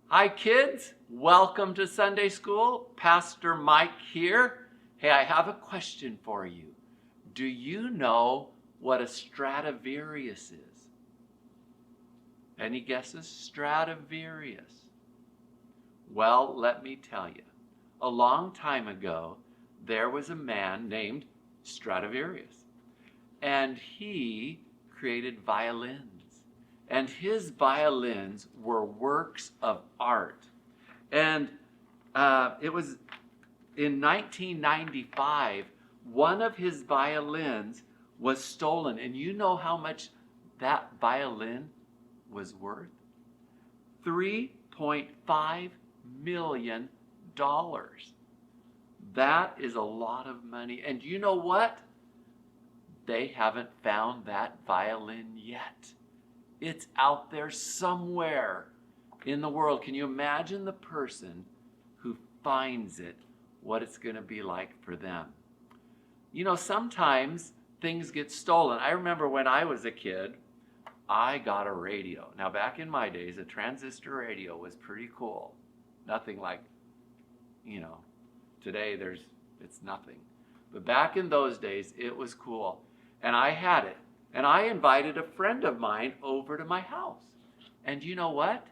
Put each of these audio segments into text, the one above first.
Hi kids, welcome to Sunday School. Pastor Mike here. Hey, I have a question for you. Do you know what a Stradivarius is? Any guesses? Stradivarius. Well, let me tell you. A long time ago, there was a man named Stradivarius, and he created violins. And his violins were works of art. And it was in 1995, one of his violins was stolen. And you know how much that violin was worth? $3.5 million. That is a lot of money. And you know what? They haven't found that violin yet. It's out there somewhere in the world. Can you imagine the person who finds it, what it's going to be like for them? You know, sometimes things get stolen. I remember when I was a kid, I got a radio. Now, back in my days, a transistor radio was pretty cool. Nothing like, today it's nothing. But back in those days, it was cool. And I had it. And I invited a friend of mine over to my house. And you know what?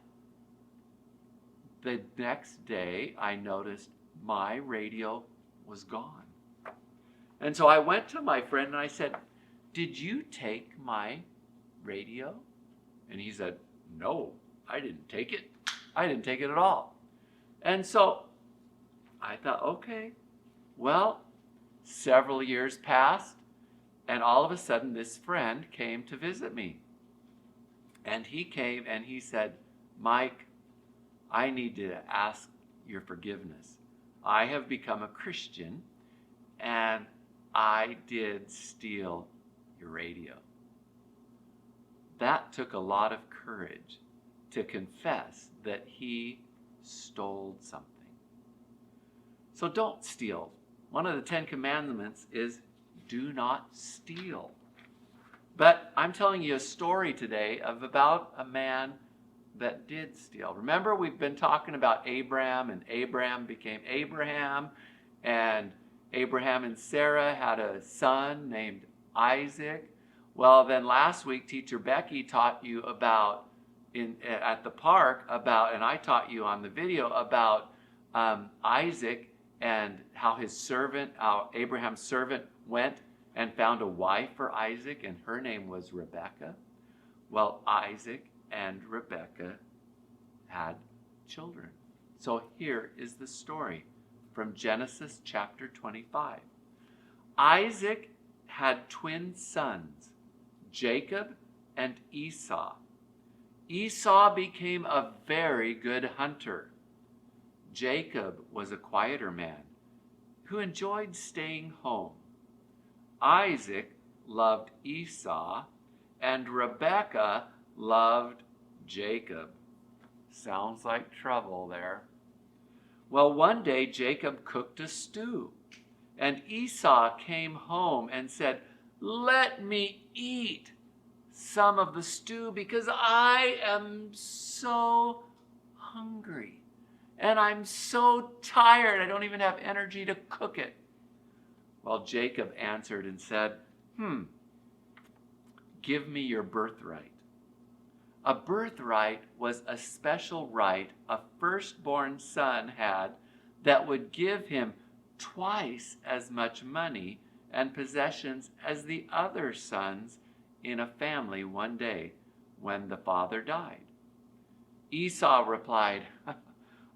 The next day, I noticed my radio was gone. And so I went to my friend and I said, "Did you take my radio?" And he said, "No, I didn't take it. I didn't take it at all." And so I thought, okay, well, several years passed. And all of a sudden, this friend came to visit me. And he came and he said, "Mike, I need to ask your forgiveness. I have become a Christian and I did steal your radio." That took a lot of courage to confess that he stole something. So don't steal. One of the 10 Commandments is do not steal. But I'm telling you a story today about a man that did steal. Remember, we've been talking about Abraham, and Abraham became Abraham, and Abraham and Sarah had a son named Isaac. Well, then last week, Teacher Becky taught you about at the park about, and I taught you on the video about Isaac and how Abraham's servant went and found a wife for Isaac, and her name was Rebekah. Well, Isaac and Rebekah had children. So here is the story from Genesis chapter 25. Isaac had twin sons, Jacob and Esau. Esau became a very good hunter. Jacob was a quieter man who enjoyed staying home. Isaac loved Esau, and Rebekah loved Jacob. Sounds like trouble there. Well, one day Jacob cooked a stew, and Esau came home and said, "Let me eat some of the stew because I am so hungry. And I'm so tired, I don't even have energy to cook it." Well, Jacob answered and said, "Give me your birthright." A birthright was a special right a firstborn son had that would give him twice as much money and possessions as the other sons in a family one day when the father died. Esau replied,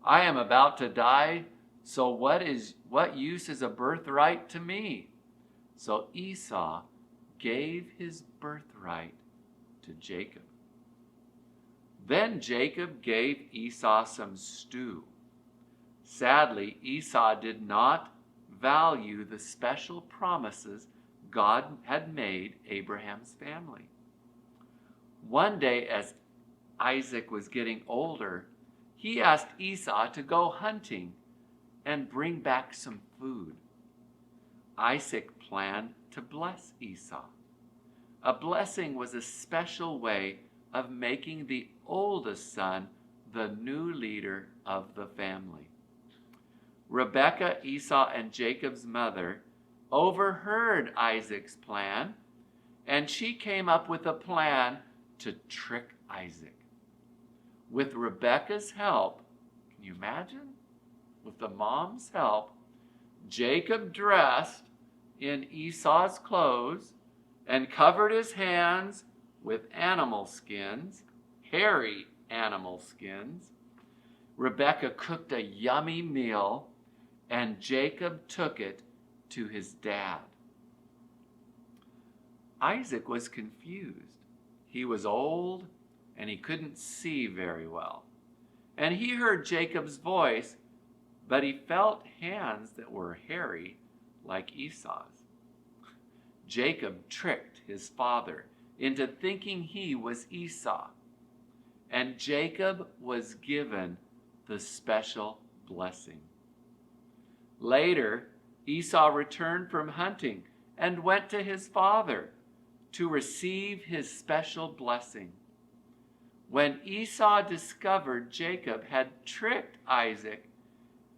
"I am about to die, so what use is a birthright to me?" So Esau gave his birthright to Jacob. Then Jacob gave Esau some stew. Sadly, Esau did not value the special promises God had made Abraham's family. One day, as Isaac was getting older, he asked Esau to go hunting and bring back some food. Isaac planned to bless Esau. A blessing was a special way of making the oldest son the new leader of the family. Rebekah, Esau, and Jacob's mother overheard Isaac's plan, and she came up with a plan to trick Isaac. With Rebekah's help, can you imagine? With the mom's help, Jacob dressed in Esau's clothes and covered his hands with animal skins, hairy animal skins. Rebekah cooked a yummy meal, and Jacob took it to his dad. Isaac was confused. He was old and he couldn't see very well. And he heard Jacob's voice, but he felt hands that were hairy like Esau's. Jacob tricked his father into thinking he was Esau, and Jacob was given the special blessing. Later, Esau returned from hunting and went to his father to receive his special blessing. When Esau discovered Jacob had tricked Isaac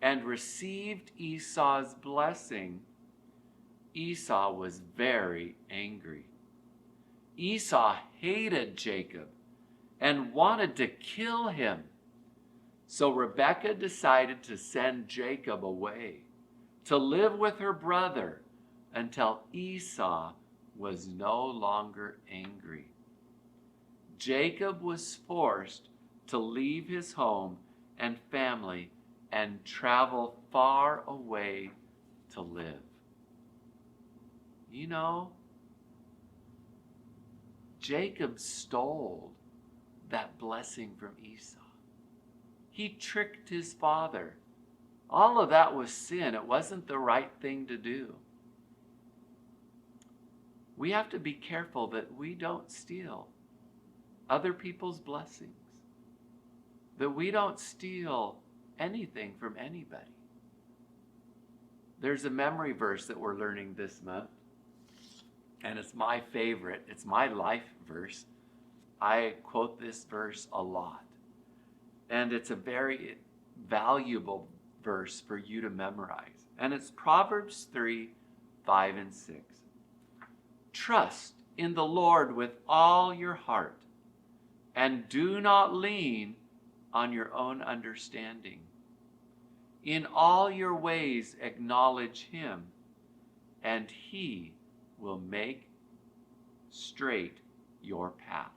and received Esau's blessing, Esau was very angry. Esau hated Jacob and wanted to kill him. So Rebekah decided to send Jacob away to live with her brother until Esau was no longer angry. Jacob was forced to leave his home and family and travel far away to live. You know, Jacob stole that blessing from Esau. He tricked his father. All of that was sin. It wasn't the right thing to do. We have to be careful that we don't steal other people's blessings, that we don't steal anything from anybody. There's a memory verse that we're learning this month, and it's my favorite. It's my life verse. I quote this verse a lot, and it's a very valuable verse for you to memorize. And it's Proverbs 3, 5, and 6. Trust in the Lord with all your heart, and do not lean on your own understanding. In all your ways acknowledge him, and he will make straight your paths.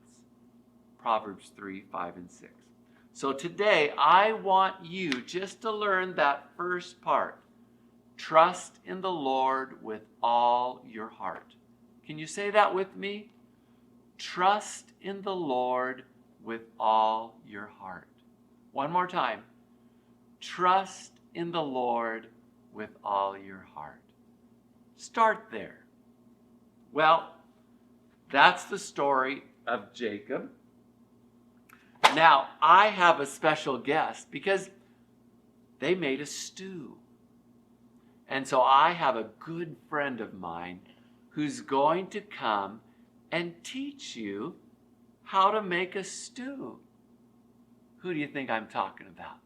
Proverbs 3, 5, and 6. So today I want you just to learn that first part. Trust in the Lord with all your heart. Can you say that with me? Trust in the Lord with all your heart. One more time. Trust in the Lord with all your heart. Start there. Well, that's the story of Jacob. Now, I have a special guest because they made a stew. And so I have a good friend of mine who's going to come and teach you how to make a stew. Who do you think I'm talking about?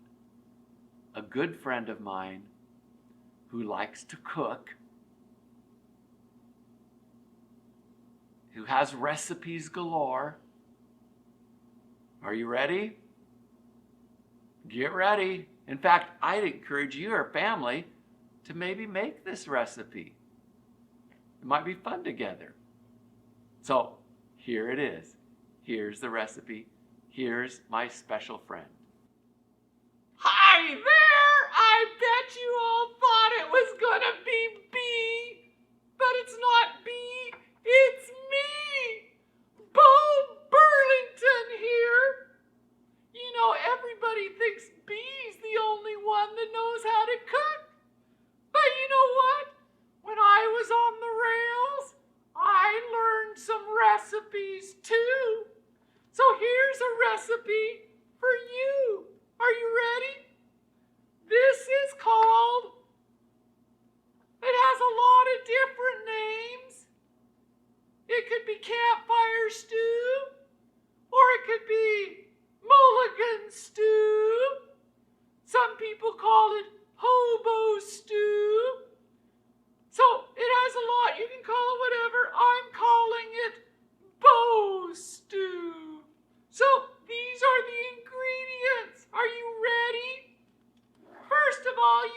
A good friend of mine who likes to cook, who has recipes galore. Are you ready? Get ready. In fact, I'd encourage you or family to maybe make this recipe. It might be fun together. So here it is. Here's the recipe. Here's my special friend. Hi there! I bet you all thought it was gonna be B, but it's not B, it's me! Bo Burlington here! You know, everybody thinks B's the only one that knows how to cook. But you know what? When I was on the rails, I learned some recipes too. So here's a recipe for you. Are you ready? This is called, it has a lot of different names. It could be campfire stew, or it could be mulligan stew.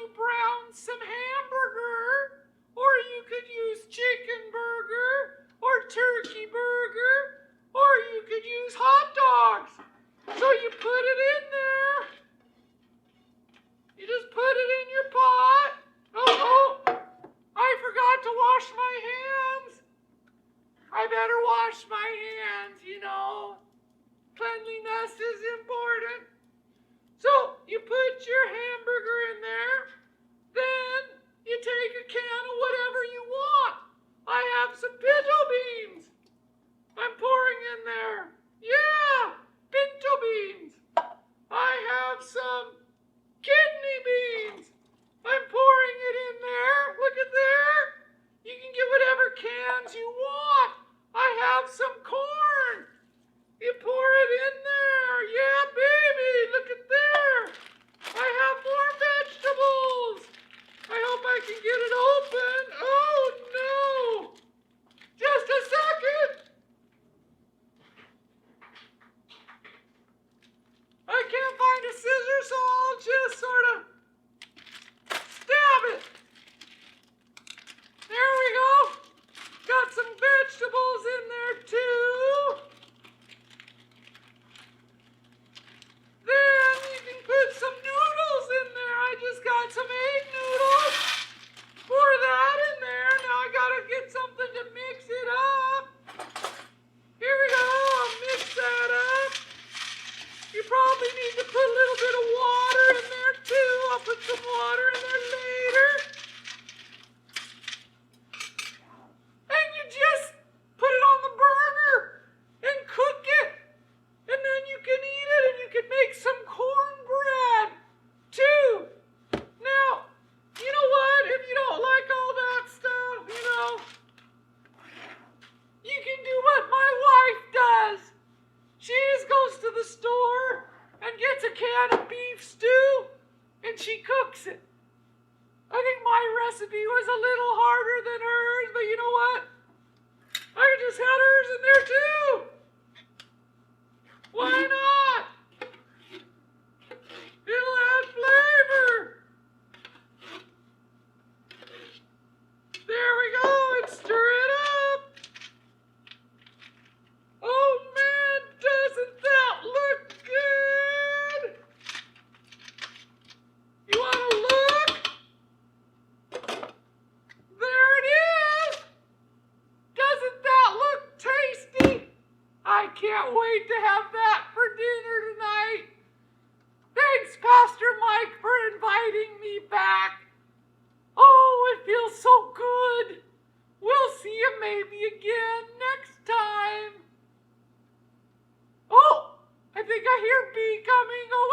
you brown some hamburger, or you could use chicken burger, or turkey burger, or you could use hot dogs. So you put it in there. You just put it in your pot. Oh, I forgot to wash my hands. I better wash my hands, you know. Cleanliness is important. So you put your hamburger in there. Then you take a can of whatever you want. I have some pinto beans. I'm pouring in there. Yeah, pinto beans. I have some kidney beans. I'm pouring it in there. Look at there. You can get whatever cans you want. I have some corn. You pour it in there. Yeah, baby, look at there. I have more vegetables. I hope I can get it open. Oh, no. Just a second. I can't find a scissors, so I'll just sort of stab it. There we go. Got some vegetables in there too. Then you can put some noodles in there. I just got some egg noodles. Pour that in there. Now I gotta get something to mix it up. Here we go. I'll mix that up. You probably need to put a little bit of water in there too. I'll put some water in there later. And you just put it on the burner and cook it. And then you can eat it and you can make some cornbread too. Now, you know what? If you don't like all that stuff, you know, you can do what my wife does. She just goes to the store and gets a can of beef stew and she cooks it. I think my recipe was a little harder than hers, but you know what? I just had hers in there too. Why not? It'll add flavor. There we go, and stir it up. Oh man, doesn't that look good? You want to look? There it is. Doesn't that look tasty? I can't wait to have that for dinner tonight. Thanks, Pastor Mike, for inviting me back. Oh, it feels so good. We'll see you maybe again next time. Oh, I think I hear B coming. Oh,